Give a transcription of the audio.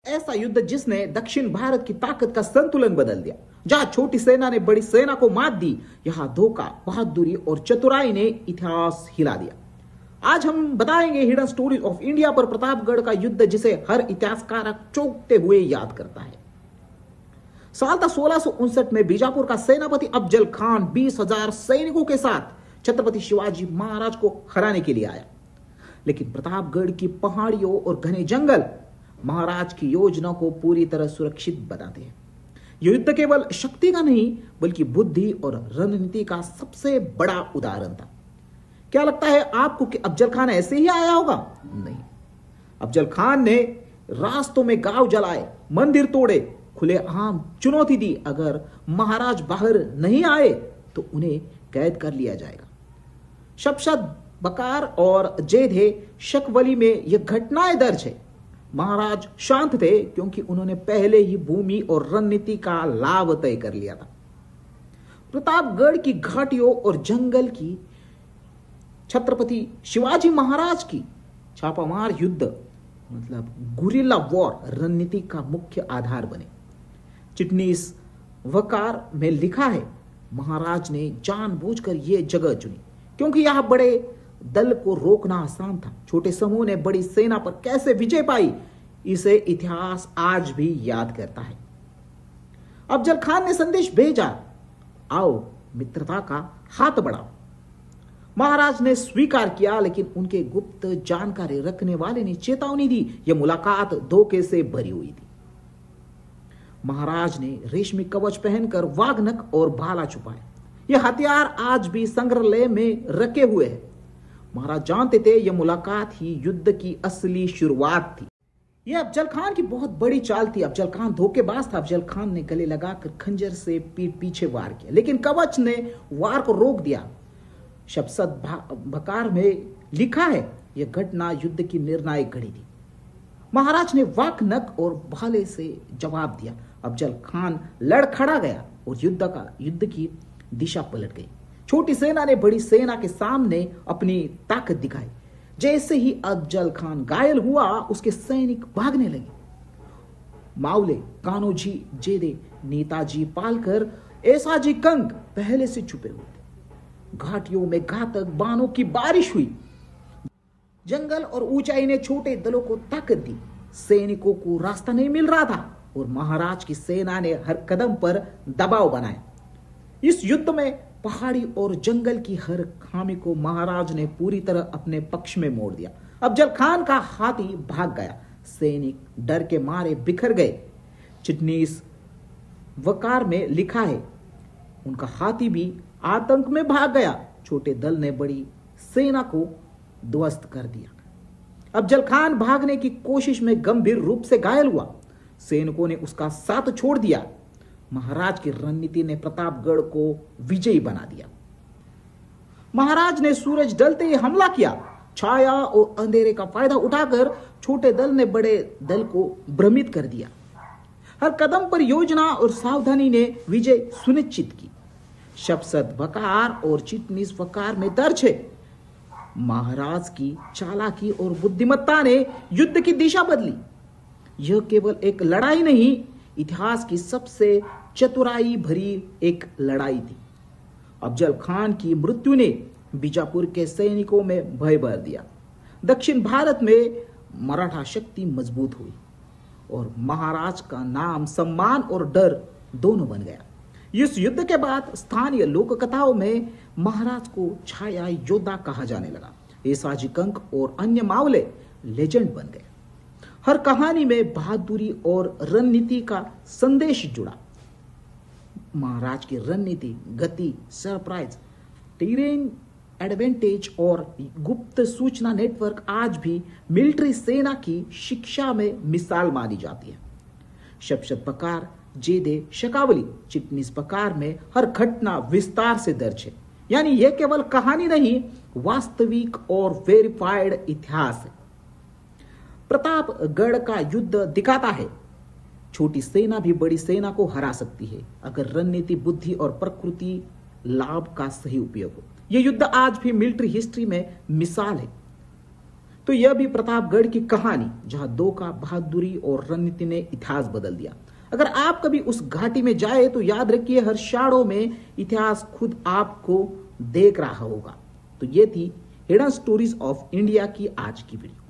ऐसा युद्ध जिसने दक्षिण भारत की ताकत का संतुलन बदल दिया। जहां छोटी सेना ने बड़ी सेना को मात दी, यहां धोखा, बहादुरी और चतुराई ने इतिहास हिला दिया। आज हम बताएंगे हिडन स्टोरीज ऑफ इंडिया पर प्रतापगढ़ का युद्ध जिसे हर इतिहासकार चौंकते हुए याद करता है। साल था 1659 में बीजापुर का सेनापति अफजल खान 20,000 सैनिकों के साथ छत्रपति शिवाजी महाराज को हराने के लिए आया। लेकिन प्रतापगढ़ की पहाड़ियों और घने जंगल महाराज की योजना को पूरी तरह सुरक्षित बनाते हैं। यह युद्ध केवल शक्ति का नहीं बल्कि बुद्धि और रणनीति का सबसे बड़ा उदाहरण था। क्या लगता है आपको कि अफजल खान ऐसे ही आया होगा? नहीं, अफजल खान ने रास्तों में गांव जलाए, मंदिर तोड़े, खुलेआम चुनौती दी। अगर महाराज बाहर नहीं आए तो उन्हें कैद कर लिया जाएगा। शब्द बकार और जेधे शकवली में यह घटनाएं दर्ज है। महाराज शांत थे क्योंकि उन्होंने पहले ही भूमि और रणनीति का लाभ तय कर लिया था। प्रतापगढ़ की घाटियों और जंगल की छत्रपति शिवाजी महाराज की छापामार युद्ध मतलब गुरिल्ला वॉर रणनीति का मुख्य आधार बने। चिटनीस वकार में लिखा है, महाराज ने जानबूझकर यह जगह चुनी क्योंकि यहां बड़े दल को रोकना आसान था। छोटे समूह ने बड़ी सेना पर कैसे विजय पाई, इसे इतिहास आज भी याद करता है। अफजल खान ने संदेश भेजा, आओ मित्रता का हाथ बढ़ाओ। महाराज ने स्वीकार किया, लेकिन उनके गुप्त जानकारी रखने वाले ने चेतावनी दी। यह मुलाकात धोखे से भरी हुई थी। महाराज ने रेशमी कवच पहनकर वाघनख और भाला छुपाए। यह हथियार आज भी संग्रहालय में रखे हुए हैं। महाराज जानते थे यह मुलाकात ही युद्ध की असली शुरुआत थी। यह अफजल खान की बहुत बड़ी चाल थी। अफजल खान धोखेबाज था। अफजल खान ने गले लगाकर खंजर से पीठ पीछे वार किया, लेकिन कवच ने वार को रोक दिया। शब्द बकार में लिखा है, यह घटना युद्ध की निर्णायक घड़ी थी। महाराज ने वाघनख और भाले से जवाब दिया। अफजल खान लड़खड़ा गया और युद्ध की दिशा पलट गई। छोटी सेना ने बड़ी सेना के सामने अपनी ताकत दिखाई। जैसे ही अफजल खान घायल हुआ, उसके सैनिक भागने लगे। मावले, कान्होजी जेदे, नेताजी पालकर, ऐसाजी कंग पहले से छुपे हुए थे। घाटियों में घातक बाणों की बारिश हुई। जंगल और ऊंचाई ने छोटे दलों को ताकत दी। सैनिकों को रास्ता नहीं मिल रहा था और महाराज की सेना ने हर कदम पर दबाव बनाया। इस युद्ध में पहाड़ी और जंगल की हर खामी को महाराज ने पूरी तरह अपने पक्ष में मोड़ दिया। अफजल खान का हाथी भाग गया। सैनिक डर के मारे बिखर गए। चिटनीस वकार में लिखा है, उनका हाथी भी आतंक में भाग गया। छोटे दल ने बड़ी सेना को ध्वस्त कर दिया। अफजल खान भागने की कोशिश में गंभीर रूप से घायल हुआ। सैनिकों ने उसका साथ छोड़ दिया। महाराज की रणनीति ने प्रतापगढ़ को विजयी बना दिया। महाराज ने सूरज ढलते ही हमला किया। छाया और अंधेरे का फायदा उठाकर छोटे दल ने बड़े दल को भ्रमित कर दिया। हर कदम पर योजना और सावधानी ने विजय सुनिश्चित की। शब्द बकार और चिटनीस वकार में दर्ज है, महाराज की चालाकी और बुद्धिमत्ता ने युद्ध की दिशा बदली। यह केवल एक लड़ाई नहीं, इतिहास की सबसे चतुराई भरी एक लड़ाई थी। अफजल खान की मृत्यु ने बीजापुर के सैनिकों में भय भर दिया। दक्षिण भारत में मराठा शक्ति मजबूत हुई और महाराज का नाम सम्मान और डर दोनों बन गया। इस युद्ध के बाद स्थानीय लोक कथाओं में महाराज को छाया योद्धा कहा जाने लगा। ऐसाजी कंक और अन्य मावले लेजेंड बन गए। हर कहानी में बहादुरी और रणनीति का संदेश जुड़ा। महाराज की रणनीति, गति, सरप्राइज, टेरेन एडवांटेज और गुप्त सूचना नेटवर्क आज भी मिलिट्री सेना की शिक्षा में मिसाल मानी जाती है। शब्द बकार, जेदे, शकावली, चिटनीस बकार में हर घटना विस्तार से दर्ज है। यानी यह केवल कहानी नहीं, वास्तविक और वेरीफाइड इतिहास है। प्रतापगढ़ का युद्ध दिखाता है, छोटी सेना भी बड़ी सेना को हरा सकती है अगर रणनीति, बुद्धि और प्रकृति लाभ का सही उपयोग हो। यह युद्ध आज भी मिलिट्री हिस्ट्री में मिसाल है। तो यह भी प्रतापगढ़ की कहानी जहां दो का बहादुरी और रणनीति ने इतिहास बदल दिया। अगर आप कभी उस घाटी में जाए तो याद रखिए हर शाड़ों में इतिहास खुद आपको देख रहा होगा। तो ये थी हिडन स्टोरीज ऑफ इंडिया की आज की वीडियो।